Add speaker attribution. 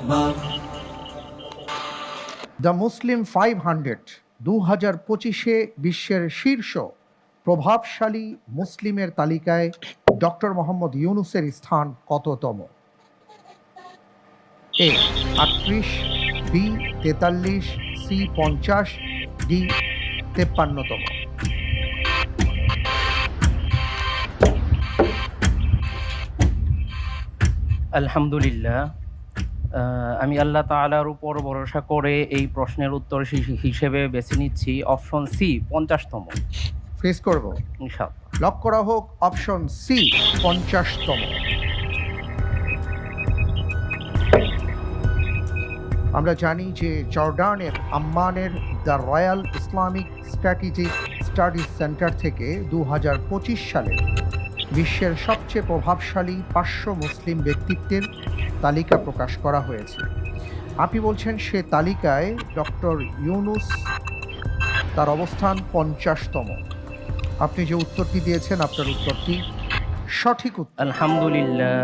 Speaker 1: Akbar.
Speaker 2: The Muslim 500 2025-এ বিশ্বের শীর্ষ প্রভাবশালী মুসলিমের তালিকায় ডক্টর মোহাম্মদ ইউনূসের স্থান কততম? এ 38, বি 43, সি 50, ডি 53তম।
Speaker 3: আলহামদুলিল্লাহ, আমি আল্লাহ তাআলার উপর ভরসা করে এই প্রশ্নের উত্তর হিসেবে বেছে নিচ্ছি অপশন সি 50তম।
Speaker 2: ফেস করব,
Speaker 3: ইনশাআল্লাহ।
Speaker 2: লক করা হোক অপশন সি 50তম। আমরা জানি যে জর্ডানের আম্মানের the Royal Islamic Strategic Studies Centre থেকে 2025 সালে বিশ্বের সবচেয়ে প্রভাবশালী 500 মুসলিম ব্যক্তিত্বের তালিকা প্রকাশ করা হয়েছে। আপনি বলছেন সে তালিকায় ডক্টর ইউনূস তার অবস্থান 50তম। আপনি যে উত্তরটি দিয়েছেন আপনার উত্তরটি সঠিক উত্তর।
Speaker 3: আলহামদুলিল্লাহ।